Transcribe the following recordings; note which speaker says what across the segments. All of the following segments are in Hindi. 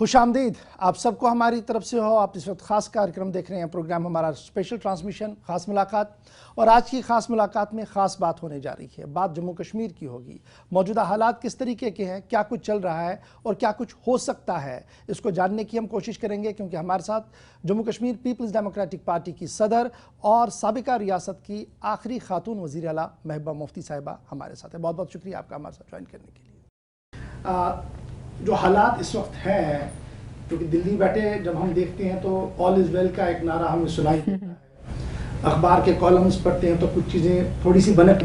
Speaker 1: खुशामदीद आप सबको हमारी तरफ से हो। आप इस वक्त ख़ास कार्यक्रम देख रहे हैं, प्रोग्राम हमारा स्पेशल ट्रांसमिशन ख़ास मुलाकात। और आज की ख़ास मुलाकात में ख़ास बात होने जा रही है। बात जम्मू कश्मीर की होगी। मौजूदा हालात किस तरीके के हैं, क्या कुछ चल रहा है और क्या कुछ हो सकता है, इसको जानने की हम कोशिश करेंगे। क्योंकि हमारे साथ Jammu Kashmir People's Democratic Party की सदर और साबिका रियासत की आखिरी खातून वज़ीर आला महबूबा मुफ्ती साहिबा हमारे साथ है। बहुत बहुत शुक्रिया आपका हमारे साथ ज्वाइन करने के लिए। जो हालात इस वक्त है, क्योंकि दिल्ली बैठे जब हम देखते हैं तो ऑल इज़ वेल का एक नारा हमें सुनाई देता है। अखबार के कॉलम्स पढ़ते हैं तो कुछ चीज़ें थोड़ी सी बनक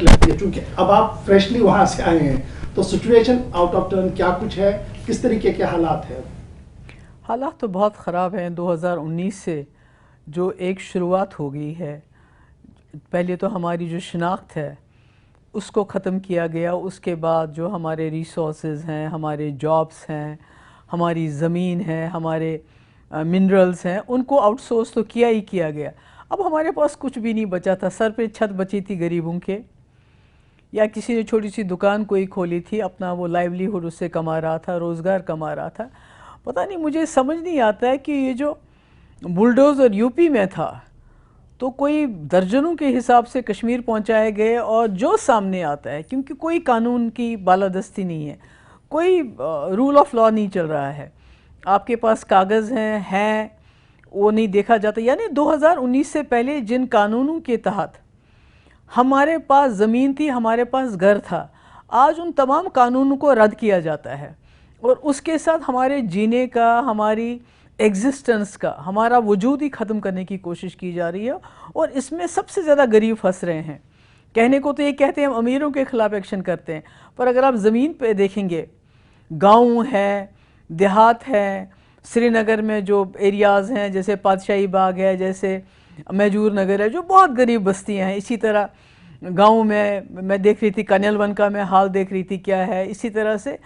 Speaker 1: लगती है। चूँकि अब आप फ्रेशली वहाँ से आए हैं तो सिचुएशन आउट ऑफ टर्न क्या कुछ है, किस तरीके के हालात हैं?
Speaker 2: हालात तो बहुत ख़राब हैं। 2019 से जो एक शुरुआत हो गई है, पहले तो हमारी जो शिनाख्त है उसको ख़त्म किया गया। उसके बाद जो हमारे रिसोर्सेज हैं, हमारे जॉब्स हैं, हमारी ज़मीन है, हमारे मिनरल्स हैं, उनको आउटसोर्स तो किया ही किया गया। अब हमारे पास कुछ भी नहीं बचा था। सर पे छत बची थी गरीबों के, या किसी ने छोटी सी दुकान कोई खोली थी, अपना वो लाइवलीहुड उससे कमा रहा था, रोज़गार कमा रहा था। पता नहीं, मुझे समझ नहीं आता है कि ये जो बुलडोज़र यूपी में था तो कोई दर्जनों के हिसाब से कश्मीर पहुंचाए गए, और जो सामने आता है, क्योंकि कोई कानून की बालादस्ती नहीं है, कोई रूल ऑफ लॉ नहीं चल रहा है, आपके पास कागज़ हैं वो नहीं देखा जाता। यानी 2019 से पहले जिन कानूनों के तहत हमारे पास ज़मीन थी, हमारे पास घर था, आज उन तमाम कानूनों को रद्द किया जाता है और उसके साथ हमारे जीने का, हमारी एग्जिस्टेंस का, हमारा वजूद ही ख़त्म करने की कोशिश की जा रही है। और इसमें सबसे ज़्यादा गरीब फंस रहे हैं। कहने को तो ये कहते हैं हम अमीरों के ख़िलाफ़ एक्शन करते हैं, पर अगर आप ज़मीन पे देखेंगे, गांव है, देहात है, श्रीनगर में जो एरियाज़ हैं जैसे पातशाही बाग है, जैसे महजूर नगर है, जो बहुत गरीब बस्तियाँ हैं। इसी तरह गाँव में मैं देख रही थी, कन्यलवन का मैं हाल देख रही थी क्या है। इसी तरह से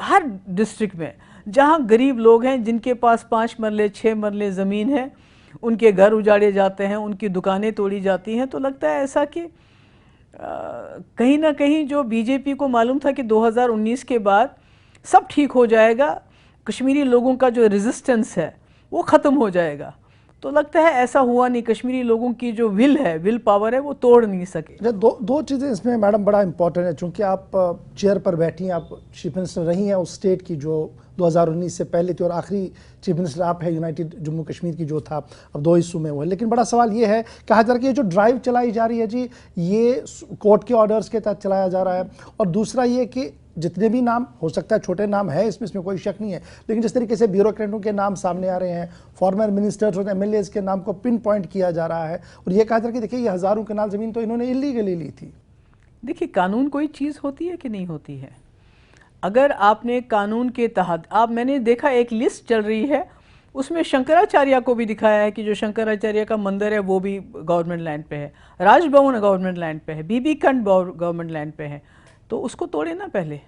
Speaker 2: हर डिस्ट्रिक्ट में जहाँ गरीब लोग हैं, जिनके पास 5 मरले 6 मरले ज़मीन है, उनके घर उजाड़े जाते हैं, उनकी दुकानें तोड़ी जाती हैं। तो लगता है ऐसा कि कहीं ना कहीं जो बीजेपी को मालूम था कि 2019 के बाद सब ठीक हो जाएगा, कश्मीरी लोगों का जो रेजिस्टेंस है वो ख़त्म हो जाएगा, तो लगता है ऐसा हुआ नहीं। कश्मीरी लोगों की जो विल पावर है वो तोड़ नहीं सके।
Speaker 1: दो चीज़ें इसमें मैडम बड़ा इंपॉर्टेंट है। चूँकि आप चेयर पर बैठी हैं, आप चीफ मिनिस्टर रही हैं उस स्टेट की जो 2019 से पहले थी, और आखिरी चीफ मिनिस्टर आप है यूनाइटेड जम्मू कश्मीर की जो था, अब 2 हिस्सों में हुआ है। लेकिन बड़ा सवाल ये है, कहा जा रहा है कि ये जो ड्राइव चलाई जा रही है जी, ये कोर्ट के ऑर्डर्स के तहत चलाया जा रहा है। और दूसरा ये कि जितने भी नाम हो सकता है, छोटे नाम है इसमें कोई शक नहीं है, लेकिन जिस तरीके से ब्यूरोक्रेटों के नाम सामने आ रहे हैं, फॉर्मर मिनिस्टर्स और एमएलएज के नाम को पिन पॉइंट किया जा रहा है, और ये कहा जा रहा है कि देखिए ये हज़ारों कनाल ज़मीन तो इन्होंने इलीगली ली थी।
Speaker 2: देखिए, कानून कोई चीज़ होती है कि नहीं होती है। अगर आपने कानून के तहत, मैंने देखा एक लिस्ट चल रही है, उसमें शंकराचार्य को भी दिखाया है कि जो शंकराचार्य का मंदिर है वो भी गवर्नमेंट लैंड पे है, राजभवन गवर्नमेंट लैंड पे है, बीबी खंड गवर्नमेंट लैंड पे है। तो उसको तोड़े ना पहले,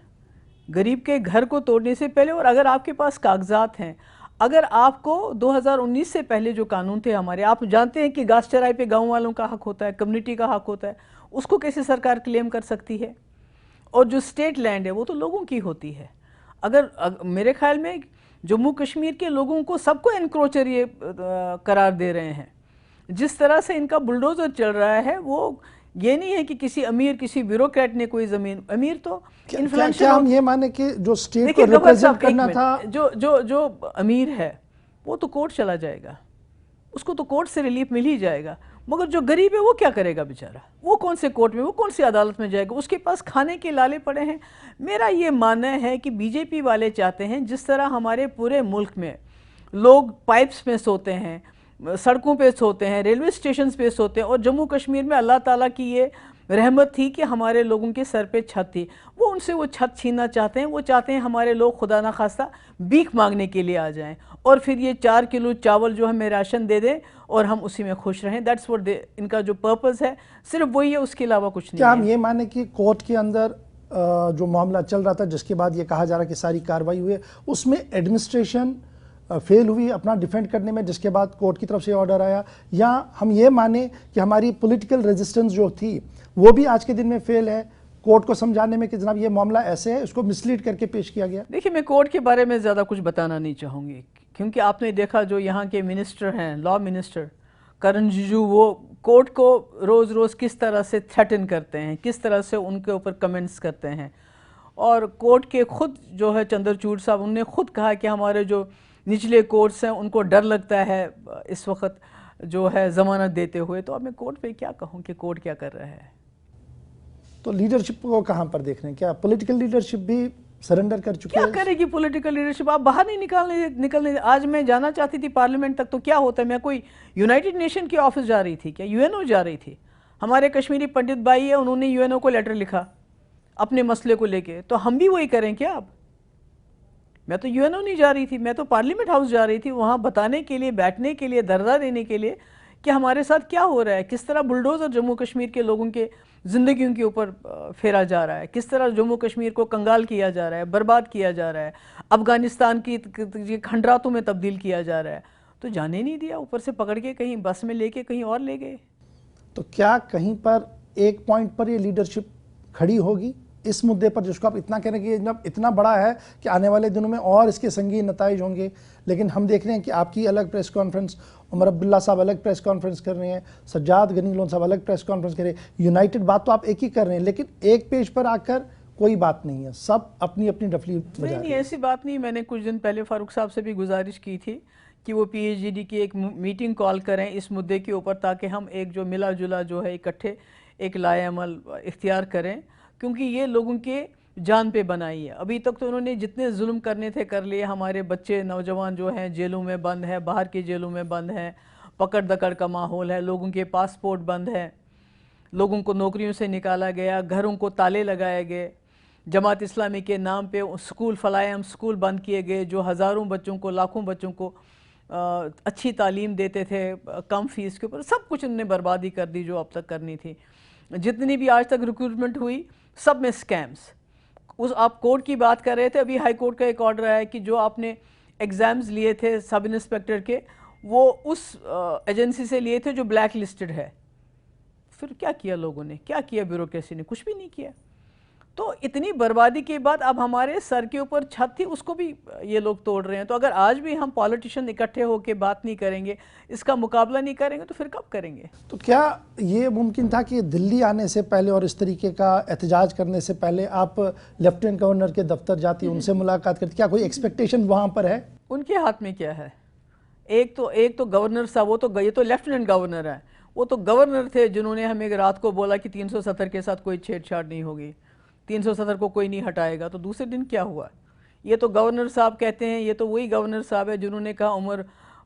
Speaker 2: गरीब के घर को तोड़ने से पहले। और अगर आपके पास कागजात हैं, अगर आपको 2019 से पहले जो कानून थे हमारे, आप जानते हैं कि घास चराई पे गाँव वालों का हक होता है, कम्युनिटी का हक होता है, उसको कैसे सरकार क्लेम कर सकती है? और जो स्टेट लैंड है वो तो लोगों की होती है। अगर मेरे ख्याल में जम्मू कश्मीर के लोगों को सबको एनक्रोचर ये करार दे रहे हैं। जिस तरह से इनका बुलडोजर चल रहा है, वो ये नहीं है कि किसी अमीर, किसी ब्यूरोक्रेट ने कोई ज़मीन, अमीर तो
Speaker 1: क्या हम ये माने कि जो स्टेट को रिप्रेजेंट करना था,
Speaker 2: जो अमीर है वो तो कोर्ट चला जाएगा, उसको तो कोर्ट से रिलीफ मिल ही जाएगा। मगर जो गरीब है वो क्या करेगा बेचारा? वो कौन से कोर्ट में, वो कौन सी अदालत में जाएगा? उसके पास खाने के लाले पड़े हैं। मेरा ये मानना है कि बीजेपी वाले चाहते हैं, जिस तरह हमारे पूरे मुल्क में लोग पाइप्स में सोते हैं, सड़कों पे सोते हैं, रेलवे स्टेशन पे सोते हैं, और जम्मू कश्मीर में अल्लाह ताला की ये रहमत थी कि हमारे लोगों के सर पे छत थी, वो उनसे वो छत छीनना चाहते हैं। वो चाहते हैं हमारे लोग खुदा ना खास्ता भीख मांगने के लिए आ जाएं, और फिर ये 4 किलो चावल जो हमें राशन दे दें और हम उसी में खुश रहें। दैट्स व्हाट इनका जो पर्पस है, सिर्फ वही है, उसके अलावा कुछ नहीं।
Speaker 1: क्या हम ये माने कि कोर्ट के अंदर जो मामला चल रहा था, जिसके बाद ये कहा जा रहा है कि सारी कार्रवाई हुई है, उसमें एडमिनिस्ट्रेशन फेल हुई अपना डिफेंड करने में, जिसके बाद कोर्ट की तरफ से ऑर्डर आया? या हम ये माने कि हमारी पॉलिटिकल रेजिस्टेंस जो थी वो भी आज के दिन में फेल है, कोर्ट को समझाने में कि जनाब ये मामला ऐसे है, उसको मिसलीड करके पेश किया गया?
Speaker 2: देखिए, मैं कोर्ट के बारे में ज़्यादा कुछ बताना नहीं चाहूँगी, क्योंकि आपने देखा जो यहाँ के मिनिस्टर हैं, लॉ मिनिस्टर करण रिजिजू, वो कोर्ट को रोज़ रोज़ किस तरह से थ्रेटन करते हैं, किस तरह से उनके ऊपर कमेंट्स करते हैं। और कोर्ट के खुद जो है चंद्रचूड़ साहब, उन्होंने खुद कहा कि हमारे जो निचले कोर्ट्स हैं उनको डर लगता है इस वक्त जो है ज़मानत देते हुए। तो अब मैं कोर्ट पे क्या कहूँ कि कोर्ट क्या कर रहा है।
Speaker 1: तो लीडरशिप को कहाँ पर देख रहे हैं? क्या पॉलिटिकल लीडरशिप भी सरेंडर कर चुकी है?
Speaker 2: क्या करेगी पॉलिटिकल लीडरशिप? आप बाहर नहीं निकलने। आज मैं जाना चाहती थी पार्लियामेंट तक, तो क्या होता है, मैं कोई यूनाइटेड नेशन के ऑफिस जा रही थी क्या, यूएनओ जा रही थी? हमारे कश्मीरी पंडित भाई है, उन्होंने यूएनओ को लेटर लिखा अपने मसले को लेके, तो हम भी वही करें क्या? अब मैं तो यूएनओ नहीं जा रही थी, मैं तो पार्लियामेंट हाउस जा रही थी, वहाँ बताने के लिए, बैठने के लिए, दर्जा देने के लिए कि हमारे साथ क्या हो रहा है, किस तरह बुलडोज़र जम्मू कश्मीर के लोगों के ज़िंदगियों के ऊपर फेरा जा रहा है, किस तरह जम्मू कश्मीर को कंगाल किया जा रहा है, बर्बाद किया जा रहा है, अफ़गानिस्तान की खंडरातों में तब्दील किया जा रहा है। तो जाने नहीं दिया, ऊपर से पकड़ के कहीं बस में लेके कहीं और ले गए।
Speaker 1: तो क्या कहीं पर एक पॉइंट पर ये लीडरशिप खड़ी होगी इस मुद्दे पर, जिसको आप इतना कह रहे हैं कि जब इतना बड़ा है कि आने वाले दिनों में और इसके संगीन नताइज होंगे? लेकिन हम देख रहे हैं कि आपकी अलग प्रेस कॉन्फ्रेंस, उमर अब्दुल्ला साहब अलग प्रेस कॉन्फ्रेंस कर रहे हैं, सज्जाद गनी लोन साहब अलग प्रेस कॉन्फ्रेंस कर रहे हैं, यूनाइटेड बात तो आप एक ही कर रहे हैं, लेकिन एक पेज पर आकर कोई बात नहीं है, सब अपनी अपनी डफली बजा रहे हैं।
Speaker 2: नहीं, ऐसी बात नहीं। मैंने कुछ दिन पहले फारूक साहब से भी गुजारिश की थी कि वो PhD की एक मीटिंग कॉल करें इस मुद्दे के ऊपर, ताकि हम एक जो मिला जुला जो है इकट्ठे एक लाएअमल इख्तियार करें, क्योंकि ये लोगों के जान पे बनाई है। अभी तक तो उन्होंने जितने जुल्म करने थे कर लिए। हमारे बच्चे नौजवान जो हैं जेलों में बंद हैं, बाहर की जेलों में बंद हैं, पकड़ दकड़ का माहौल है, लोगों के पासपोर्ट बंद हैं, लोगों को नौकरियों से निकाला गया, घरों को ताले लगाए गए, जमात इस्लामी के नाम पे स्कूल फलायम स्कूल बंद किए गए जो हज़ारों बच्चों को, लाखों बच्चों को अच्छी तालीम देते थे कम फीस के ऊपर। सब कुछ उन्होंने बर्बादी कर दी जो अब तक करनी थी। जितनी भी आज तक रिक्रूटमेंट हुई सब में स्कैम्स। उस आप कोर्ट की बात कर रहे थे, अभी हाई कोर्ट का एक ऑर्डर आया कि जो आपने एग्ज़ाम्स लिए थे सब इंस्पेक्टर के, वो उस एजेंसी से लिए थे जो ब्लैक लिस्टेड है। फिर क्या किया लोगों ने, क्या किया ब्यूरोक्रेसी ने? कुछ भी नहीं किया। तो इतनी बर्बादी के बाद अब हमारे सर के ऊपर छत थी, उसको भी ये लोग तोड़ रहे हैं। तो अगर आज भी हम पॉलिटिशियन इकट्ठे होकर बात नहीं करेंगे, इसका मुकाबला नहीं करेंगे, तो फिर कब करेंगे?
Speaker 1: तो क्या ये मुमकिन था कि दिल्ली आने से पहले और इस तरीके का एहतजाज करने से पहले आप लेफ्टिनेंट गवर्नर के दफ्तर जाती, उनसे मुलाकात करती? क्या कोई एक्सपेक्टेशन वहाँ पर है?
Speaker 2: उनके हाथ में क्या है? एक तो गवर्नर साहब, वो तो ये तो लेफ्टिनेंट गवर्नर है, वो तो गवर्नर थे जिन्होंने हमें रात को बोला कि 370 के साथ कोई छेड़छाड़ नहीं होगी, 370 को कोई नहीं हटाएगा। तो दूसरे दिन क्या हुआ? ये तो गवर्नर साहब कहते हैं, ये तो वही गवर्नर साहब है जिन्होंने कहा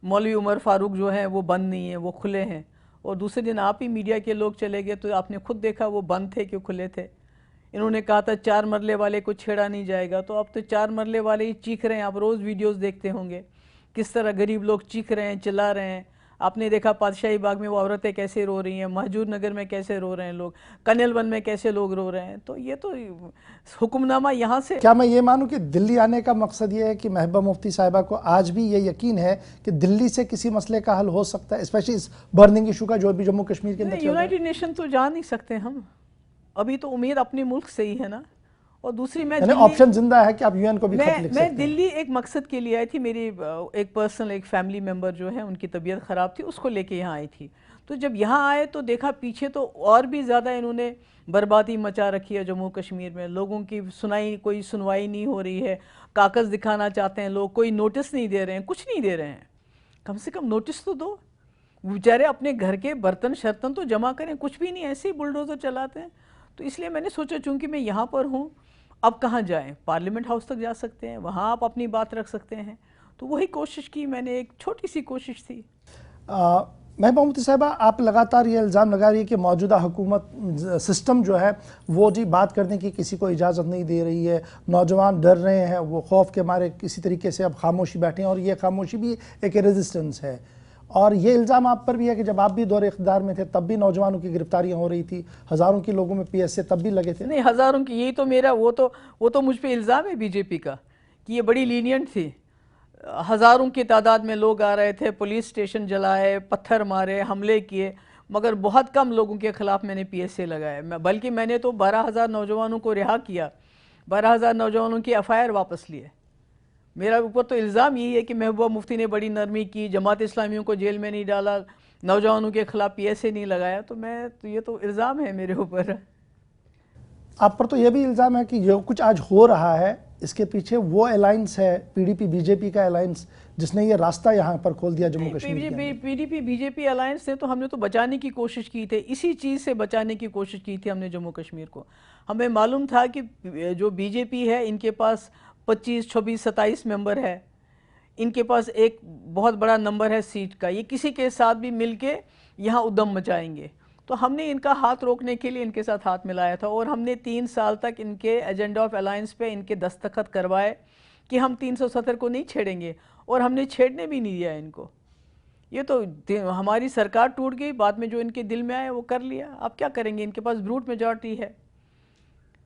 Speaker 2: मौलवी उमर फारूक जो है वो बंद नहीं है, वो खुले हैं। और दूसरे दिन आप ही मीडिया के लोग चले गए तो आपने खुद देखा वो बंद थे कि खुले थे। इन्होंने कहा था 4 मरले वाले को छेड़ा नहीं जाएगा, तो अब तो 4 मरले वाले ही चीख रहे हैं। आप रोज़ वीडियोस देखते होंगे किस तरह गरीब लोग चीख रहे हैं, चिल्ला रहे हैं। आपने देखा पातशाही बाग में वो औरतें कैसे रो रही हैं, महजूर नगर में कैसे रो रहे हैं लोग, कन्यलवन में कैसे लोग रो रहे हैं। तो ये तो हुक्मनामा यहाँ से।
Speaker 1: क्या मैं ये मानूं कि दिल्ली आने का मकसद ये है कि महबूबा मुफ्ती साहिबा को आज भी ये यकीन है कि दिल्ली से किसी मसले का हल हो सकता है, स्पेशली इस बर्निंग इशू का जो भी जम्मू कश्मीर के अंदर?
Speaker 2: यूनाइटेड नेशन तो जा नहीं सकते हम, अभी तो उम्मीद अपने मुल्क से ही है ना। और दूसरी मैं
Speaker 1: ऑप्शन जिंदा है कि आप यूएन को भी खत लिख सकते हैं।
Speaker 2: मैं दिल्ली एक मकसद के लिए आई थी। मेरी एक पर्सनल एक फैमिली मेंबर जो है उनकी तबीयत ख़राब थी, उसको लेके यहाँ आई थी। तो जब यहाँ आए तो देखा पीछे तो और भी ज़्यादा इन्होंने बर्बादी मचा रखी है जम्मू कश्मीर में। लोगों की कोई सुनवाई नहीं हो रही है, कागज़ दिखाना चाहते हैं लोग, कोई नोटिस नहीं दे रहे हैं, कुछ नहीं दे रहे हैं। कम से कम नोटिस तो दो, बेचारे अपने घर के बर्तन शर्तन तो जमा करें, कुछ भी नहीं, ऐसे ही बुलडोज़र चलाते हैं। तो इसलिए मैंने सोचा चूँकि मैं यहाँ पर हूँ, अब कहाँ जाएं? पार्लियामेंट हाउस तक जा सकते हैं, वहाँ आप अपनी बात रख सकते हैं। तो वही कोशिश की मैंने, एक छोटी सी कोशिश थी।
Speaker 1: महबूबा मुफ्ती साहिबा, आप लगातार ये इल्ज़ाम लगा रही है कि मौजूदा हुकूमत सिस्टम जो है वो जी बात करने की किसी को इजाज़त नहीं दे रही है, नौजवान डर रहे हैं, वो खौफ के मारे किसी तरीके से अब खामोशी बैठे हैं, और ये खामोशी भी एक रेजिस्टेंस है। और ये इल्ज़ाम आप पर भी है कि जब आप भी दौरे इक़्तिदार में थे तब भी नौजवानों की गिरफ्तारियां हो रही थी, हज़ारों के लोगों में PSA तब भी लगे थे।
Speaker 2: नहीं, हज़ारों की, यही तो मेरा वो तो मुझ पे इल्ज़ाम है बीजेपी का कि ये बड़ी लीनियंट थी। हज़ारों की तादाद में लोग आ रहे थे, पुलिस स्टेशन जलाए, पत्थर मारे, हमले किए, मगर बहुत कम लोगों के खिलाफ मैंने PSA लगाया। बल्कि मैंने तो 12,000 नौजवानों को रिहा किया, 12,000 नौजवानों की FIR वापस लिए। मेरा ऊपर तो इल्ज़ाम यही है कि महबूबा मुफ्ती ने बड़ी नरमी की, जमात इस्लामियों को जेल में नहीं डाला, नौजवानों के खिलाफ PSA नहीं लगाया। तो ये तो इल्ज़ाम है मेरे ऊपर।
Speaker 1: आप पर तो ये भी इल्ज़ाम है कि जो कुछ आज हो रहा है इसके पीछे वो अलायंस है, PDP BJP का अलायंस, जिसने ये रास्ता यहाँ पर खोल दिया जम्मू कश्मीर के अंदर।
Speaker 2: PDP BJP अलायंस ने तो हमने तो बचाने की कोशिश की थी, इसी चीज़ से बचाने की कोशिश की थी हमने जम्मू कश्मीर को। हमें मालूम था कि जो BJP है इनके पास 25, 26, 27 मेंबर है, इनके पास एक बहुत बड़ा नंबर है सीट का, ये किसी के साथ भी मिलके यहाँ उद्यम मचाएंगे। तो हमने इनका हाथ रोकने के लिए इनके साथ हाथ मिलाया था और हमने 3 साल तक इनके एजेंडा ऑफ अलायंस पे इनके दस्तखत करवाए कि हम 370 को नहीं छेड़ेंगे, और हमने छेड़ने भी नहीं दिया इनको। ये तो हमारी सरकार टूट गई, बाद में जो इनके दिल में आया वो कर लिया। अब क्या करेंगे, इनके पास ब्रूट मेजॉरिटी है।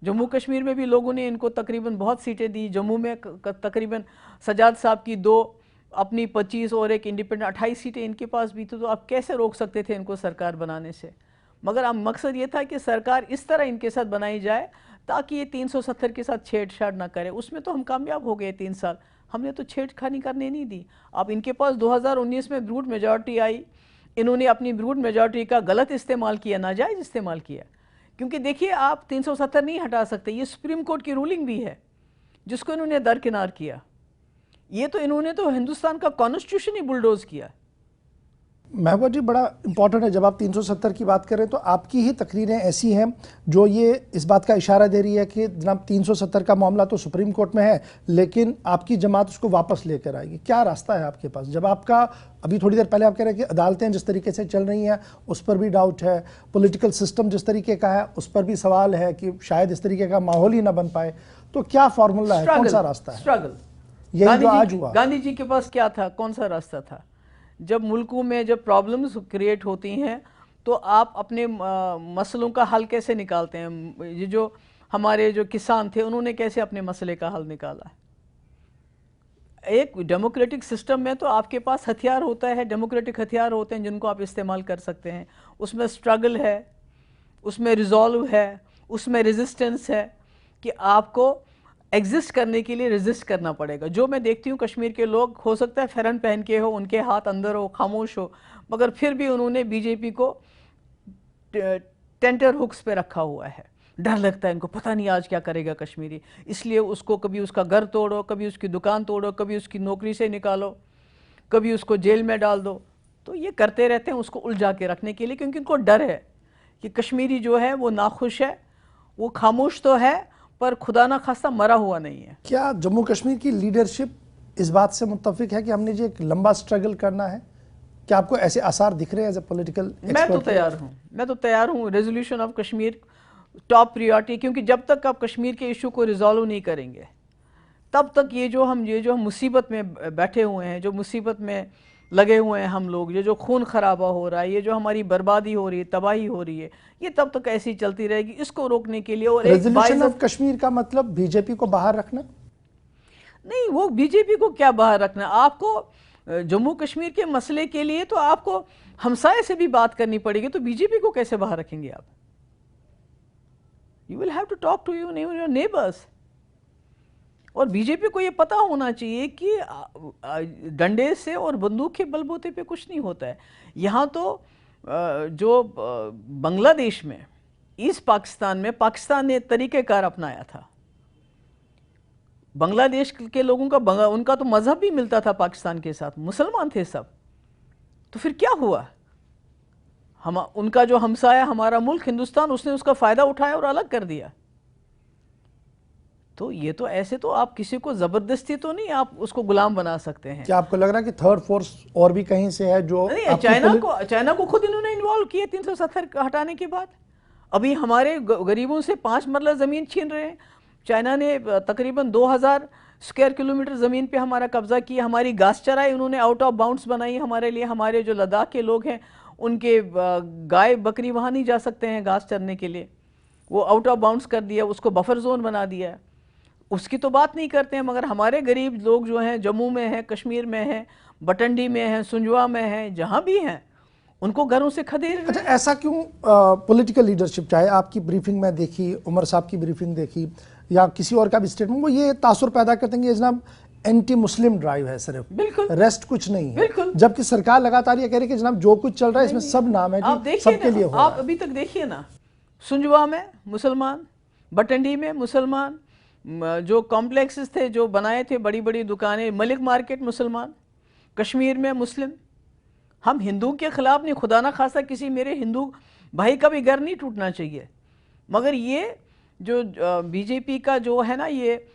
Speaker 2: जम्मू कश्मीर में भी लोगों ने इनको तकरीबन बहुत सीटें दी। जम्मू में तकरीबन सजाद साहब की 2, अपनी 25 और एक इंडिपेंडेंट 28 सीटें इनके पास भी थी। तो आप कैसे रोक सकते थे इनको सरकार बनाने से? मगर अब मकसद ये था कि सरकार इस तरह इनके साथ बनाई जाए ताकि ये 370 के साथ छेड़छाड़ ना करे। उसमें तो हम कामयाब हो गए 3 साल, हमने तो छेड़खानी करने नहीं दी। अब इनके पास 2019 में ब्रूट मेजॉरिटी आई, इन्होंने अपनी ब्रूट मेजॉरिटी का गलत इस्तेमाल किया, नाजायज़ इस्तेमाल किया। क्योंकि देखिए, आप 370 नहीं हटा सकते, ये सुप्रीम कोर्ट की रूलिंग भी है जिसको इन्होंने दरकिनार किया। ये तो इन्होंने तो हिंदुस्तान का कॉन्स्टिट्यूशन ही बुलडोज किया।
Speaker 1: महबूबा जी, बड़ा इंपॉर्टेंट है, जब आप 370 की बात करें तो आपकी ही तकरीरें ऐसी हैं जो ये इस बात का इशारा दे रही है कि जनाब 370 का मामला तो सुप्रीम कोर्ट में है, लेकिन आपकी जमात उसको वापस लेकर आएगी। क्या रास्ता है आपके पास? जब आपका अभी थोड़ी देर पहले आप कह रहे हैं कि अदालतें जिस तरीके से चल रही हैं उस पर भी डाउट है, पॉलिटिकल सिस्टम जिस तरीके का है उस पर भी सवाल है कि शायद इस तरीके का माहौल ही ना बन पाए, तो क्या फॉर्मूला है, कौन सा रास्ता है?
Speaker 2: स्ट्रगल।
Speaker 1: यही जो आज हुआ।
Speaker 2: गांधी जी के पास क्या था, कौन सा रास्ता था? जब मुल्कों में जब प्रॉब्लम्स क्रिएट होती हैं तो आप अपने मसलों का हल कैसे निकालते हैं? ये जो हमारे जो किसान थे उन्होंने कैसे अपने मसले का हल निकाला? एक डेमोक्रेटिक सिस्टम में तो आपके पास हथियार होता है, डेमोक्रेटिक हथियार होते हैं जिनको आप इस्तेमाल कर सकते हैं। उसमें स्ट्रगल है, उसमें रिजॉल्व है, उसमें रेजिस्टेंस है कि आपको एग्जिस्ट करने के लिए रेजिस्ट करना पड़ेगा। जो मैं देखती हूँ कश्मीर के लोग, हो सकता है फ़ैरन पहन के हो, उनके हाथ अंदर हो, खामोश हो, मगर फिर भी उन्होंने BJP को टेंटर हुक्स पे रखा हुआ है। डर लगता है इनको, पता नहीं आज क्या करेगा कश्मीरी, इसलिए उसको कभी उसका घर तोड़ो, कभी उसकी दुकान तोड़ो, कभी उसकी नौकरी से निकालो, कभी उसको जेल में डाल दो। तो ये करते रहते हैं उसको उलझा के रखने के लिए, क्योंकि इनको डर है कि कश्मीरी जो है वो नाखुश है, वो खामोश तो है पर खुदा ना खास्ता मरा हुआ नहीं है।
Speaker 1: क्या जम्मू कश्मीर की लीडरशिप इस बात से मुत्तफिक है कि हमने जो एक लंबा स्ट्रगल करना है? क्या आपको ऐसे आसार दिख रहे हैं एज ए पॉलिटिकल?
Speaker 2: मैं तो तैयार हूँ। Resolution of Kashmir top priority, क्योंकि जब तक आप कश्मीर के इशू को रिजॉल्व नहीं करेंगे तब तक ये जो हम मुसीबत में बैठे हुए हैं, जो मुसीबत में लगे हुए हैं हम लोग, ये जो खून खराबा हो रहा है, ये जो हमारी बर्बादी हो रही है, तबाही हो रही है, ये तब तक ऐसी चलती रहेगी। इसको रोकने के लिए और
Speaker 1: रेजोल्यूशन ऑफ कश्मीर का मतलब BJP को बाहर रखना
Speaker 2: नहीं, वो BJP को क्या बाहर रखना? आपको जम्मू कश्मीर के मसले के लिए तो आपको हमसाये से भी बात करनी पड़ेगी, तो BJP को कैसे बाहर रखेंगे आप? You will have to talk to your neighbours. और BJP को ये पता होना चाहिए कि डंडे से और बंदूक के बलबूते पे कुछ नहीं होता है। यहाँ तो जो बांग्लादेश में, ईस्ट पाकिस्तान में, पाकिस्तान ने तरीक़ेकार अपनाया था। बांग्लादेश के लोगों का उनका तो मजहब भी मिलता था पाकिस्तान के साथ, मुसलमान थे सब। तो फिर क्या हुआ? उनका जो हमसाया हमारा मुल्क हिंदुस्तान, उसने उसका फ़ायदा उठाया और अलग कर दिया। तो ये तो ऐसे तो आप किसी को ज़बरदस्ती तो नहीं आप उसको गुलाम बना सकते हैं।
Speaker 1: क्या आपको लग रहा है कि थर्ड फोर्स और भी कहीं से है जो?
Speaker 2: चाइना को खुद इन्होंने इन्वॉल्व किया 370 हटाने के बाद। अभी हमारे गरीबों से 5 मरला ज़मीन छीन रहे हैं। चाइना ने तकरीबन 2000 स्क्वायर किलोमीटर ज़मीन पे हमारा कब्ज़ा किया। हमारी घास चराई उन्होंने आउट ऑफ बाउंड्स बनाई हमारे लिए। हमारे जो लद्दाख के लोग हैं उनके गाय बकरी वहाँ नहीं जा सकते हैं घास चरने के लिए, वो आउट ऑफ बाउंड्स कर दिया, उसको बफर जोन बना दिया है। उसकी तो बात नहीं करते हैं, मगर हमारे गरीब लोग जो हैं जम्मू में हैं, कश्मीर में हैं, बटंडी में हैं, सुंजवा में हैं, जहाँ भी हैं, उनको घरों से खदेड़ रहे
Speaker 1: अच्छा,
Speaker 2: हैं।
Speaker 1: ऐसा क्यों पॉलिटिकल लीडरशिप, चाहे आपकी ब्रीफिंग में देखी, उमर साहब की ब्रीफिंग देखी या किसी और का भी स्टेटमेंट, वो ये तासुर पैदा करते हैं कि जनाब एंटी मुस्लिम ड्राइव है सिर्फ,
Speaker 2: बिल्कुल
Speaker 1: रेस्ट कुछ नहीं है।
Speaker 2: बिल्कुल।
Speaker 1: जबकि सरकार लगातार ये कह रही है कि जनाब जो कुछ चल रहा है इसमें सब नाम है
Speaker 2: आप
Speaker 1: जी,
Speaker 2: देखिए
Speaker 1: सबके लिए
Speaker 2: ना,
Speaker 1: हो रहा
Speaker 2: आप
Speaker 1: है।
Speaker 2: अभी तक देखिए ना, सुंजवा में मुसलमान, बटंडी में मुसलमान, जो कॉम्प्लेक्सेस थे जो बनाए थे, बड़ी बड़ी दुकानें, मलिक मार्केट मुसलमान, कश्मीर में मुस्लिम। हम हिंदू के खिलाफ नहीं, खुदा ना खासा किसी मेरे हिंदू भाई का भी घर नहीं टूटना चाहिए, मगर ये जो बीजेपी का जो है ना, ये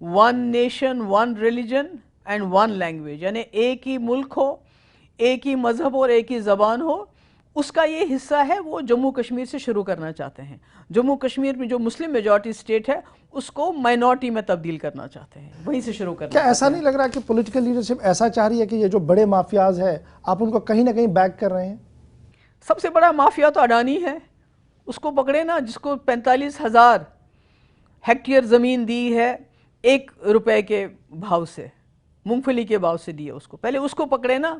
Speaker 2: one nation one religion and one language, यानी एक ही मुल्क हो, एक ही मजहब और एक ही ज़बान हो, उसका ये हिस्सा है, वो जम्मू कश्मीर से शुरू करना चाहते हैं। जम्मू कश्मीर में जो मुस्लिम मेजॉरिटी स्टेट है उसको माइनॉरिटी में तब्दील करना चाहते हैं, वहीं से शुरू करना
Speaker 1: क्या
Speaker 2: चाहते
Speaker 1: ऐसा
Speaker 2: हैं।
Speaker 1: नहीं लग रहा कि पॉलिटिकल लीडरशिप ऐसा चाह रही है कि ये जो बड़े माफियाज है आप उनको कहीं ना कहीं बैक कर रहे हैं?
Speaker 2: सबसे बड़ा माफिया तो अडानी है, उसको पकड़े ना, जिसको 45,000 हेक्टेयर ज़मीन दी है 1 रुपए के भाव से, मूंगफली के भाव से दी है उसको। पहले उसको पकड़े ना,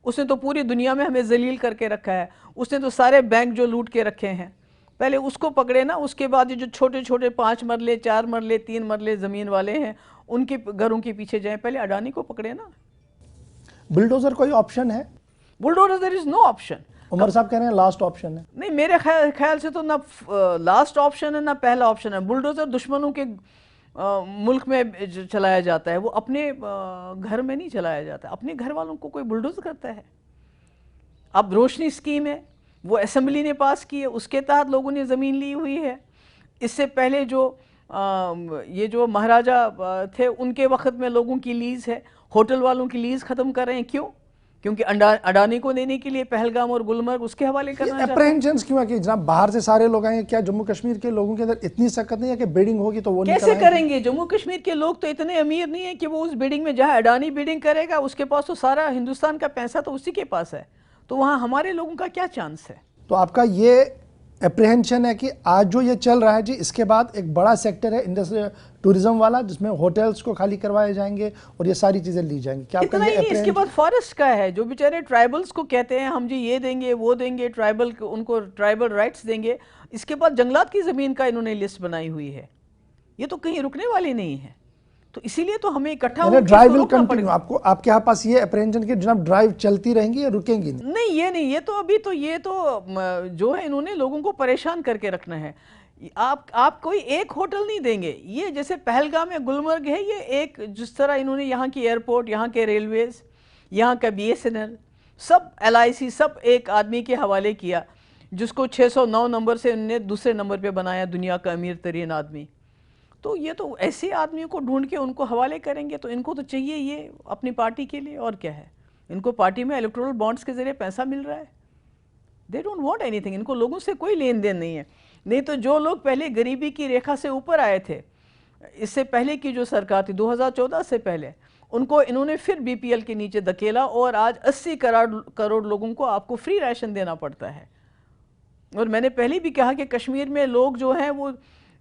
Speaker 2: उसने तो पूरी दुनिया में हमें जलील करके रखा है, उसने तो सारे बैंक जो लूट के रखे हैं, पहले उसको पकड़े ना। उसके बाद ये जो छोटे छोटे 5 मरले 4 मरले 3 मरले ज़मीन वाले हैं, उनके घरों के पीछे जाएं, पहले अडानी को पकड़े ना।
Speaker 1: बुलडोजर कोई ऑप्शन है?
Speaker 2: Bulldozer there is no option.
Speaker 1: Omar साहब कह रहे हैं लास्ट ऑप्शन है।
Speaker 2: नहीं, मेरे ख्याल से तो ना लास्ट ऑप्शन है ना पहला ऑप्शन है। बुलडोजर दुश्मनों के मुल्क में चलाया जाता है, वो अपने घर में नहीं चलाया जाता, अपने घर वालों को कोई बुलडोजर करता है। अब रोशनी स्कीम है, वो असेंबली ने पास की है, उसके तहत लोगों ने ज़मीन ली हुई है। इससे पहले जो ये जो महाराजा थे उनके वक्त में लोगों की लीज़ है, होटल वालों की लीज़ ख़त्म कर रहे हैं। क्यों? क्योंकि अडानी को देने के लिए पहलगाम और गुलमर्ग उसके हवाले करना चाहते हैं।
Speaker 1: अप्रहेंशंस क्यों है कि जनाब बाहर से सारे लोग आएंगे, क्या जम्मू कश्मीर के लोगों के अंदर इतनी सख्त नहीं है कि बिडिंग होगी तो वो
Speaker 2: कैसे करेंगे? जम्मू कश्मीर के लोग तो इतने अमीर नहीं है कि वो उस बिडिंग में, जहां अडानी बिडिंग करेगा उसके पास तो सारा हिंदुस्तान का पैसा तो उसी के पास है, तो वहां हमारे लोगों का क्या चांस है?
Speaker 1: तो आपका ये अप्रहेंशन है कि आज जो ये चल रहा है जी, इसके बाद एक बड़ा सेक्टर है इंडस्ट्री टूरिज्म वाला, जिसमें होटल्स को खाली करवाए जाएंगे और ये सारी चीजें ली जाएंगी। क्या आपका
Speaker 2: इतना
Speaker 1: ये
Speaker 2: ही नहीं, इसके बाद फॉरेस्ट का है, जो बेचारे ट्राइबल्स को कहते हैं हम जी ये देंगे वो देंगे, ट्राइबल उनको ट्राइबल राइट्स देंगे। इसके बाद जंगलात की ज़मीन का इन्होंने लिस्ट बनाई हुई है, ये तो कहीं रुकने वाली नहीं है। तो इसीलिए तो हमें इकट्ठा होकर
Speaker 1: ड्राइव विल कंटिन्यू। आपको आपके यहाँ पास ये अप्रहेंशन की जनाब ड्राइव चलती रहेंगी या रुकेंगी नहीं?
Speaker 2: नहीं, ये नहीं, ये तो अभी तो ये तो जो है इन्होंने लोगों को परेशान करके रखना है। आप कोई एक होटल नहीं देंगे। ये जैसे पहलगाम में गुलमर्ग है, ये एक जिस तरह इन्होंने यहाँ की एयरपोर्ट, यहाँ के रेलवेज, यहाँ का BSNL, सब LIC सब एक आदमी के हवाले किया, जिसको 609 नंबर से उन्होंने दूसरे नंबर पे बनाया, दुनिया का अमीर तरीन आदमी। तो ये तो ऐसे आदमियों को ढूंढ के उनको हवाले करेंगे, तो इनको तो चाहिए ये अपनी पार्टी के लिए, और क्या है। इनको पार्टी में इलेक्टोरल बॉन्ड्स के जरिए पैसा मिल रहा है। दे डोंट वांट एनीथिंग, इनको लोगों से कोई लेन देन नहीं है। नहीं तो जो लोग पहले गरीबी की रेखा से ऊपर आए थे, इससे पहले की जो सरकार थी 2014 से पहले, उनको इन्होंने फिर BPL के नीचे धकेला, और आज 80 करोड़ लोगों को आपको फ्री राशन देना पड़ता है। और मैंने पहले भी कहा कि कश्मीर में लोग जो हैं वो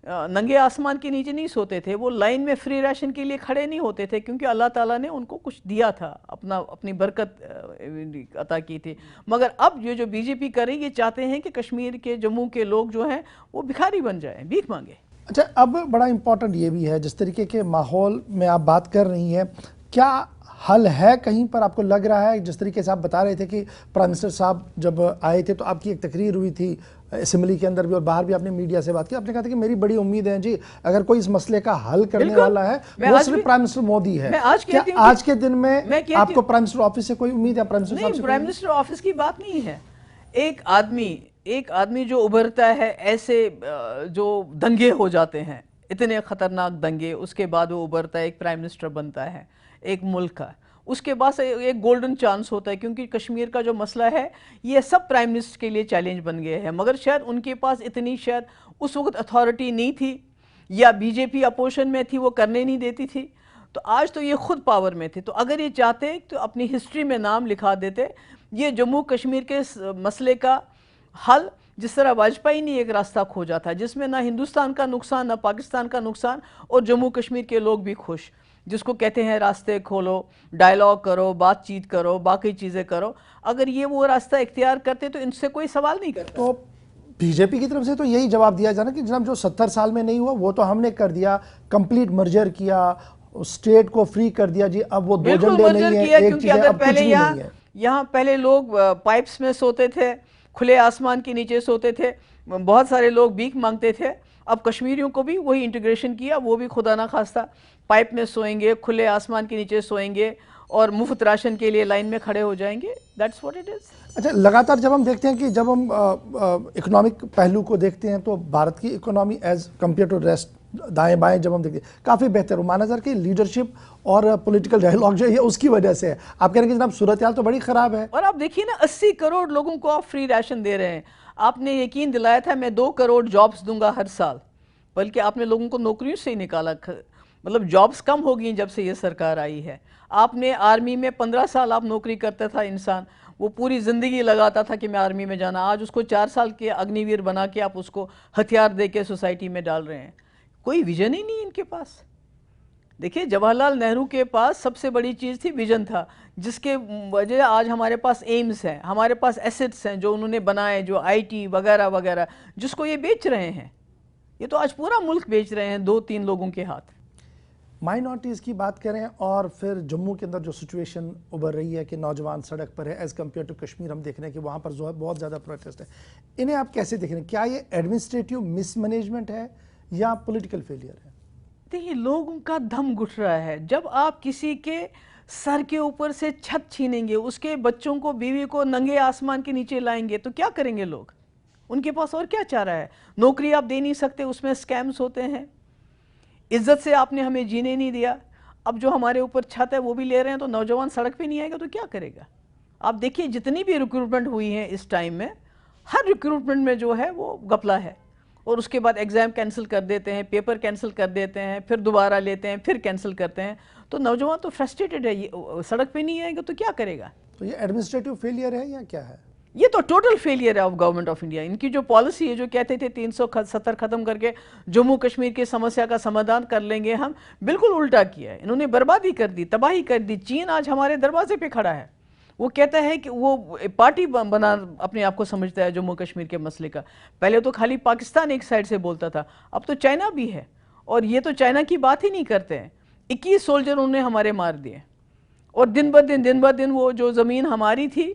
Speaker 2: नंगे आसमान के नीचे नहीं सोते थे, वो लाइन में फ्री राशन के लिए खड़े नहीं होते थे, क्योंकि अल्लाह ताला ने उनको कुछ दिया था, अपनी बरकत अता की थी। मगर अब ये जो बीजेपी कर रही है, ये चाहते हैं कि कश्मीर के, जम्मू के लोग जो हैं वो भिखारी बन जाएं, भीख मांगे।
Speaker 1: अच्छा, अब बड़ा इंपॉर्टेंट ये भी है, जिस तरीके के माहौल में आप बात कर रही हैं, क्या हल है कहीं पर? आपको लग रहा है, जिस तरीके से आप बता रहे थे कि प्राइम मिनिस्टर साहब जब आए थे तो आपकी एक तकरीर हुई थी असेंबली के अंदर भी और बाहर भी, आपने मीडिया से बात की, आपने कहा था कि मेरी बड़ी उम्मीद है जी, अगर कोई इस मसले का हल करने वाला है वो सिर्फ प्राइम मिनिस्टर मोदी है। क्या आज के दिन में आपको प्राइम मिनिस्टर ऑफिस से कोई उम्मीद है? प्राइम
Speaker 2: मिनिस्टर ऑफिस की बात नहीं है। एक आदमी जो उभरता है, ऐसे जो दंगे हो जाते हैं, इतने खतरनाक दंगे, उसके बाद वो उभरता है, एक प्राइम मिनिस्टर बनता है एक मुल्क का, उसके बाद एक गोल्डन चांस होता है, क्योंकि कश्मीर का जो मसला है ये सब प्राइम मिनिस्टर के लिए चैलेंज बन गए हैं। मगर शायद उनके पास इतनी शायद उस वक्त अथॉरिटी नहीं थी, या बीजेपी अपोजिशन में थी, वो करने नहीं देती थी। तो आज तो ये खुद पावर में थे, तो अगर ये चाहते तो अपनी हिस्ट्री में नाम लिखा देते। ये जम्मू कश्मीर के मसले का हल, जिस तरह वाजपेयी ने एक रास्ता खोजा था, जिसमें ना हिंदुस्तान का नुकसान, ना पाकिस्तान का नुकसान, और जम्मू कश्मीर के लोग भी खुश, जिसको कहते हैं रास्ते खोलो, डायलॉग करो, बातचीत करो, बाकी चीज़ें करो, अगर ये वो रास्ता इख्तियार करते तो इनसे कोई सवाल नहीं करता।
Speaker 1: तो बीजेपी की तरफ से तो यही जवाब दिया जाना कि जनाब जो 70 साल में नहीं हुआ वो तो हमने कर दिया, कंप्लीट मर्जर किया, स्टेट को फ्री कर दिया जी, अब वो दो झंडे नहीं है, एक चीज है, अब कुछ भी नहीं है।
Speaker 2: यहाँ पहले लोग पाइप्स में सोते थे, खुले आसमान के नीचे सोते थे, बहुत सारे लोग भीख मांगते थे। अब कश्मीरियों को भी वही इंटीग्रेशन किया, वो भी खुदा ना खास्ता पाइप में सोएंगे, खुले आसमान के नीचे सोएंगे और मुफ्त राशन के लिए लाइन में खड़े हो जाएंगे। That's what it is.
Speaker 1: अच्छा, लगातार जब हम देखते हैं कि जब हम इकोनॉमिक पहलू को देखते हैं तो भारत की economy as compare to rest, दाएं बाएं जब हम देखते हैं काफ़ी बेहतर हो, माना जा रहा है कि लीडरशिप और पॉलिटिकल डायलॉग जो है उसकी वजह से है। आप कह रहे हैं कि जनाब सूरत हाल तो बड़ी ख़राब है।
Speaker 2: और आप देखिए ना, 80 करोड़ लोगों को आप फ्री राशन दे रहे हैं। आपने यकीन दिलाया था मैं 2 करोड़ जॉब्स दूंगा हर साल, बल्कि आपने लोगों को नौकरियों से ही निकाला। मतलब जॉब्स कम हो गई जब से ये सरकार आई है। आपने आर्मी में 15 साल आप नौकरी करता था इंसान, वो पूरी ज़िंदगी लगाता था कि मैं आर्मी में जाना, आज उसको 4 साल के अग्निवीर बना के आप उसको हथियार दे के सोसाइटी में डाल रहे हैं। कोई विजन ही नहीं इनके पास। देखिए, जवाहरलाल नेहरू के पास सबसे बड़ी चीज़ थी, विजन था, जिसके वजह आज हमारे पास एम्स हैं, हमारे पास एसेट्स हैं जो उन्होंने बनाए, जो आईटी वगैरह वगैरह, जिसको ये बेच रहे हैं। ये तो आज पूरा मुल्क बेच रहे हैं 2-3 लोगों के हाथ।
Speaker 1: माइनॉरिटीज़ की बात करें और फिर जम्मू के अंदर जो सिचुएशन उभर रही है कि नौजवान सड़क पर है एज़ कम्पेयर टू कश्मीर, हम देख रहे हैं कि वहाँ पर जो है बहुत ज़्यादा प्रोटेस्ट है। इन्हें आप कैसे देख रहे हैं? क्या ये एडमिनिस्ट्रेटिव मिसमैनेजमेंट है या पॉलिटिकल फेलियर है?
Speaker 2: देखिए, लोगों का दम घुट रहा है। जब आप किसी के सर के ऊपर से छत छीनेंगे, उसके बच्चों को, बीवी को नंगे आसमान के नीचे लाएंगे, तो क्या करेंगे लोग? उनके पास और क्या चारा है? नौकरी आप दे नहीं सकते, उसमें स्कैम्स होते हैं। इज्जत से आपने हमें जीने नहीं दिया, अब जो हमारे ऊपर छत है वो भी ले रहे हैं, तो नौजवान सड़क पे नहीं आएगा तो क्या करेगा? आप देखिए, जितनी भी रिक्रूटमेंट हुई है इस टाइम में, हर रिक्रूटमेंट में जो है वो घपला है। और उसके बाद एग्ज़ाम कैंसिल कर देते हैं, पेपर कैंसिल कर देते हैं, फिर दोबारा लेते हैं, फिर कैंसिल करते हैं। तो नौजवान तो फ्रस्ट्रेटेड है, ये सड़क पे नहीं आएगा तो क्या करेगा?
Speaker 1: तो ये एडमिनिस्ट्रेटिव फेलियर है या क्या है?
Speaker 2: ये तो टोटल फेलियर है ऑफ गवर्नमेंट ऑफ इंडिया। इनकी जो पॉलिसी है, जो कहते थे 370 खत्म करके जम्मू कश्मीर की समस्या का समाधान कर लेंगे हम, बिल्कुल उल्टा किया है इन्होंने। बर्बादी कर दी, तबाही कर दी। चीन आज हमारे दरवाजे पे खड़ा है, वो कहता है कि वो पार्टी बना अपने आप को समझता है जम्मू कश्मीर के मसले का। पहले तो खाली पाकिस्तान एक साइड से बोलता था, अब तो चाइना भी है, और ये तो चाइना की बात ही नहीं करते हैं। 21 सोल्जर उन्होंने हमारे मार दिए, और दिन ब दिन वो जो ज़मीन हमारी थी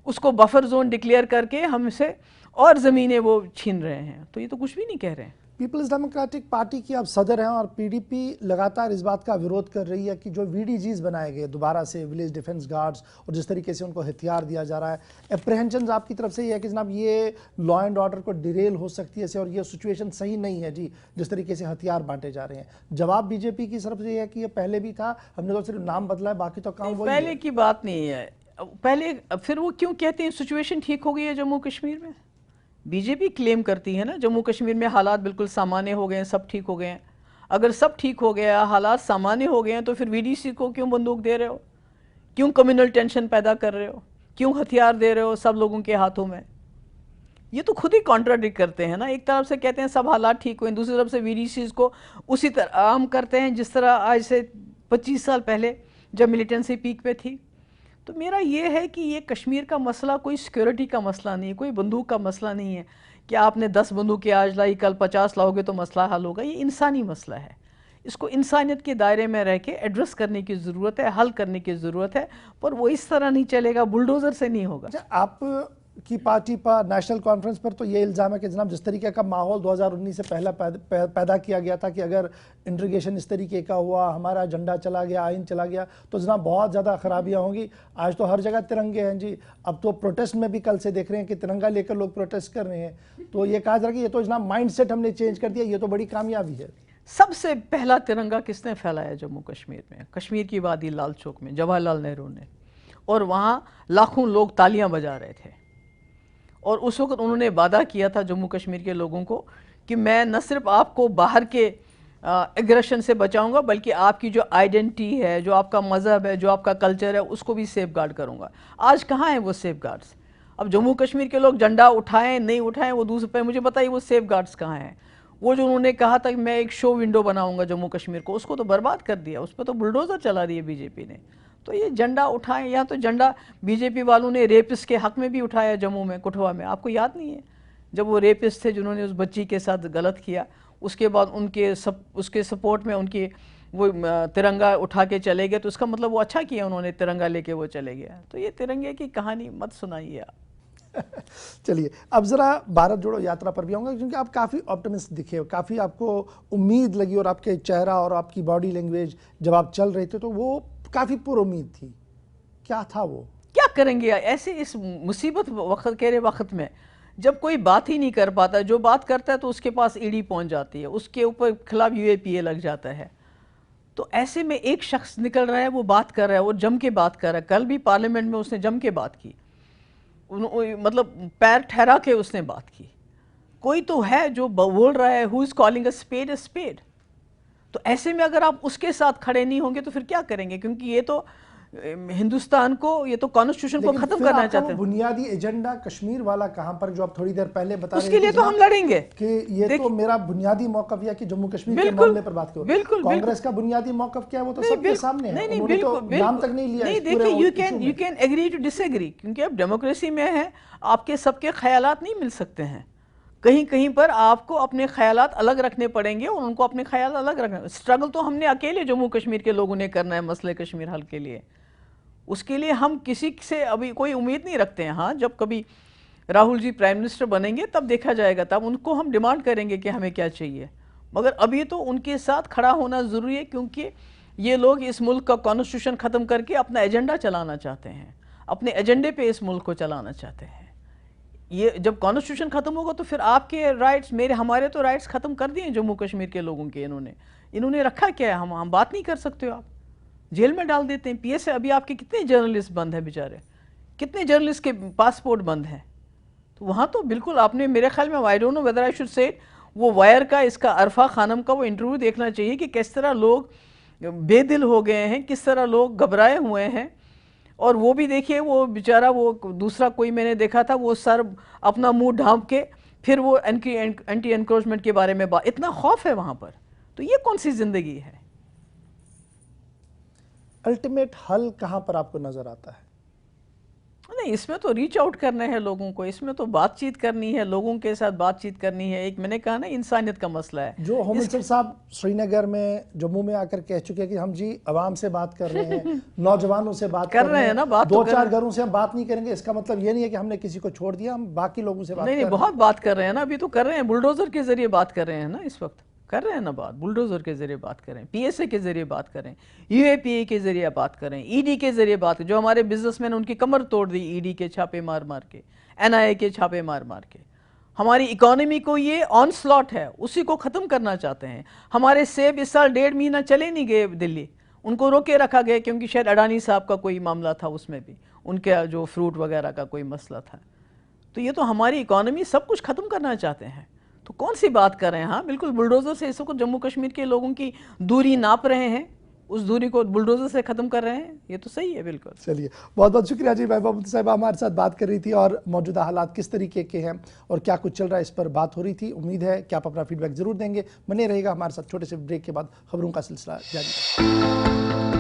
Speaker 2: उसको बफर जोन डिक्लेयर करके हमसे और ज़मीनें वो छीन रहे हैं। तो ये तो कुछ भी नहीं कह रहे हैं।
Speaker 1: पीपल्स डेमोक्रेटिक पार्टी की आप सदर हैं और पीडीपी लगातार इस बात का विरोध कर रही है कि जो वीडीजीज बनाए गए दोबारा से, विलेज डिफेंस गार्ड्स, और जिस तरीके से उनको हथियार दिया जा रहा है, अप्रहेंशन आपकी तरफ से ये है कि जनाब ये लॉ एंड ऑर्डर को डिरेल हो सकती है और ये सिचुएशन सही नहीं है जी, जिस तरीके से हथियार बांटे जा रहे हैं। जवाब बीजेपी की तरफ से ये है कि ये पहले भी था, हमने तो सिर्फ नाम बदला है, बाकी तो काम वही है।
Speaker 2: पहले की बात नहीं है। पहले फिर वो क्यों कहते हैं सिचुएशन ठीक हो गई है जम्मू कश्मीर में? बीजेपी क्लेम करती है ना जम्मू कश्मीर में हालात बिल्कुल सामान्य हो गए हैं, सब ठीक हो गए हैं। अगर सब ठीक हो गया, हालात सामान्य हो गए हैं, तो फिर वीडीसी को क्यों बंदूक दे रहे हो? क्यों कम्युनल टेंशन पैदा कर रहे हो? क्यों हथियार दे रहे हो सब लोगों के हाथों में? ये तो खुद ही कॉन्ट्राडिक्ट करते हैं ना। एक तरफ से कहते हैं सब हालात ठीक हुए, दूसरी तरफ से वीडीसी को उसी तरह आम करते हैं जिस तरह आज से 25 साल पहले जब मिलिटेंसी पीक पे थी। तो मेरा ये है कि ये कश्मीर का मसला कोई सिक्योरिटी का मसला नहीं है, कोई बंदूक का मसला नहीं है कि आपने 10 बंदूकें आज लाई, कल 50 लाओगे तो मसला हल होगा। ये इंसानी मसला है, इसको इंसानियत के दायरे में रह के एड्रेस करने की ज़रूरत है, हल करने की ज़रूरत है। पर वो इस तरह नहीं चलेगा, बुलडोज़र से नहीं होगा।
Speaker 1: आप की पार्टी पर नेशनल कॉन्फ्रेंस पर तो ये इल्ज़ाम है कि जनाब जिस तरीके का माहौल 2019 से पहला पैदा किया गया था कि अगर इंटीग्रेशन इस तरीके का हुआ, हमारा झंडा चला गया, आइन चला गया, तो जनाब बहुत ज़्यादा खराबियाँ होंगी। आज तो हर जगह तिरंगे हैं जी, अब तो प्रोटेस्ट में भी कल से देख रहे हैं कि तिरंगा लेकर लोग प्रोटेस्ट कर रहे हैं। तो ये कहा जा रहा है कि ये तो जनाब माइंड सेट हमने चेंज कर दिया, ये तो बड़ी कामयाबी है।
Speaker 2: सबसे पहला तिरंगा किसने फैलाया जम्मू कश्मीर में? कश्मीर की वादी लाल चौक में जवाहरलाल नेहरू ने, और वहाँ लाखों लोग तालियां बजा रहे थे। और उस वक्त उन्होंने वादा किया था जम्मू कश्मीर के लोगों को कि मैं न सिर्फ आपको बाहर के एग्रेशन से बचाऊंगा, बल्कि आपकी जो आइडेंटिटी है, जो आपका मज़हब है, जो आपका कल्चर है, उसको भी सेफ गार्ड करूँगा। आज कहाँ हैं वो सेफ गार्ड्स? अब जम्मू कश्मीर के लोग झंडा उठाएं नहीं उठाएं वो दूसरे पे, मुझे बताइए वो सेफ गार्ड्स कहाँ हैं? वो जो उन्होंने कहा था कि मैं एक शो विंडो बनाऊंगा जम्मू कश्मीर को, उसको तो बर्बाद कर दिया, उस पर तो बुलडोज़र चला दी है बीजेपी ने। तो ये झंडा उठाएं, यहाँ तो झंडा बीजेपी वालों ने रेपिस्ट के हक में भी उठाया जम्मू में, कठुआ में। आपको याद नहीं है जब वो रेपिस्ट थे जिन्होंने उस बच्ची के साथ गलत किया, उसके बाद उसके सपोर्ट में उनके वो तिरंगा उठा के चले गए, तो उसका मतलब वो अच्छा किया उन्होंने, तिरंगा लेके वो चले गया। तो ये तिरंगे की कहानी मत सुनाइए आप।
Speaker 1: चलिए अब ज़रा भारत जोड़ो यात्रा पर भी आऊँगा, क्योंकि आप काफ़ी ऑप्टिमिस्ट दिखे, काफ़ी आपको उम्मीद लगी, और आपके चेहरा और आपकी बॉडी लैंग्वेज जब आप चल रहे थे तो वो काफ़ी पुरुम्मीद थी। क्या था वो?
Speaker 2: क्या करेंगे ऐसे इस मुसीबत वक्त के वक्त में, जब कोई बात ही नहीं कर पाता, जो बात करता है तो उसके पास ईडी पहुंच जाती है, उसके ऊपर खिलाफ UAPA लग जाता है। तो ऐसे में एक शख्स निकल रहा है, वो बात कर रहा है, वो जम के बात कर रहा है। कल भी पार्लियामेंट में उसने जम के बात की, मतलब पैर ठहरा के उसने बात की। कोई तो है जो बोल रहा है, who is calling a spade. तो ऐसे में अगर आप उसके साथ खड़े नहीं होंगे तो फिर क्या करेंगे? क्योंकि ये तो हिंदुस्तान को, ये तो कॉन्स्टिट्यूशन को खत्म करना चाहते हैं।
Speaker 1: बुनियादी एजेंडा कश्मीर वाला कहां पर, जो आप थोड़ी देर पहले बता रहे थे,
Speaker 2: उसके लिए तो हम लड़ेंगे
Speaker 1: कि ये तो मेरा बुनियादी मौकफ है कि जम्मू कश्मीर के मामले पर बात करो।
Speaker 2: बिल्कुल,
Speaker 1: कांग्रेस का बुनियादी मौकफ क्या है वो तो सबके सामने है।
Speaker 2: नहीं,
Speaker 1: उन्होंने तो नाम तक नहीं लिया।
Speaker 2: नहीं, देखिए, you can agree to disagree, क्योंकि अब डेमोक्रेसी में है, आपके सबके ख्यालात नहीं मिल सकते हैं। कहीं कहीं पर आपको अपने ख्यालात अलग रखने पड़ेंगे और उनको अपने ख्याल अलग रखने। स्ट्रगल तो हमने अकेले जम्मू कश्मीर के लोगों ने करना है मसले कश्मीर हल के लिए। उसके लिए हम किसी से अभी कोई उम्मीद नहीं रखते हैं। हाँ, जब कभी राहुल जी प्राइम मिनिस्टर बनेंगे तब देखा जाएगा, तब उनको हम डिमांड करेंगे कि हमें क्या चाहिए। मगर अभी तो उनके साथ खड़ा होना ज़रूरी है, क्योंकि ये लोग इस मुल्क का कॉन्स्टिट्यूशन ख़त्म करके अपना एजेंडा चलाना चाहते हैं, अपने एजेंडे पे इस मुल्क को चलाना चाहते हैं। ये जब कॉन्स्टिट्यूशन ख़त्म होगा तो फिर आपके राइट्स, हमारे तो राइट्स ख़त्म कर दिए जम्मू कश्मीर के लोगों के। इन्होंने रखा क्या है? हम बात नहीं कर सकते हो, आप जेल में डाल देते हैं। PSA अभी आपके कितने जर्नलिस्ट बंद हैं बेचारे, कितने जर्नलिस्ट के पासपोर्ट बंद हैं। तो वहाँ तो बिल्कुल आपने, मेरे ख्याल में, I don't know whether I should say, वो वायर का, इसका अरफा खानम का वो इंटरव्यू देखना चाहिए कि किस तरह लोग बेदिल हो गए हैं, किस तरह लोग घबराए हुए हैं। और वो भी देखिए, वो बेचारा, वो दूसरा कोई मैंने देखा था, वो सर अपना मुंह ढांप के फिर वो एंटी एनक्रोचमेंट के बारे में बात, इतना खौफ है वहाँ पर। तो ये कौन सी ज़िंदगी है?
Speaker 1: अल्टीमेट हल कहाँ पर आपको नजर आता है?
Speaker 2: नहीं, इसमें तो रीच आउट करना है लोगों को, इसमें तो बातचीत करनी है, लोगों के साथ बातचीत करनी है। एक मैंने कहा ना, इंसानियत का मसला है।
Speaker 1: जो होम मिनिस्टर साहब श्रीनगर में, जम्मू में आकर कह चुके हैं कि हम जी आवाम से बात कर रहे हैं, नौजवानों से बात कर रहे हैं ना, बात 2-4 घरों से हम बात नहीं करेंगे, इसका मतलब ये नहीं है कि हमने किसी को छोड़ दिया, हम बाकी लोगों से बात
Speaker 2: नहीं, बहुत बात कर रहे हैं ना, अभी तो कर रहे हैं, बुलडोजर के जरिए बात कर रहे हैं ना, इस वक्त कर रहे हैं ना बात, बुलडोजर के जरिए बात करें, PSA के जरिए बात करें, UAPA के जरिए बात करें, ED के जरिए बात करें। जो हमारे बिजनेसमैन, उनकी कमर तोड़ दी ED के छापे मार मार के, NIA के छापे मार मार के। हमारी इकोनॉमी को ये ऑनस्लॉट है, उसी को ख़त्म करना चाहते हैं। हमारे सेब इस साल 1.5 महीना चले नहीं गए दिल्ली, उनको रोके रखा गया, क्योंकि शायद अडानी साहब का कोई मामला था, उसमें भी उनके जो फ्रूट वगैरह का कोई मसला था। तो ये तो हमारी इकोनॉमी, सब कुछ ख़त्म करना चाहते हैं। तो कौन सी बात कर रहे हैं? हाँ, बिल्कुल बुलडोज़र से इसको जम्मू कश्मीर के लोगों की दूरी नाप रहे हैं, उस दूरी को बुलडोज़र से ख़त्म कर रहे हैं, ये तो सही है बिल्कुल।
Speaker 1: चलिए, बहुत बहुत शुक्रिया जी। महबूबा मुफ्ती साहिबा हमारे साथ बात कर रही थी और मौजूदा हालात किस तरीके के हैं और क्या कुछ चल रहा है, इस पर बात हो रही थी। उम्मीद है कि आप अपना फीडबैक ज़रूर देंगे। बने रहेगा हमारे साथ। छोटे से ब्रेक के बाद खबरों का सिलसिला जारी है।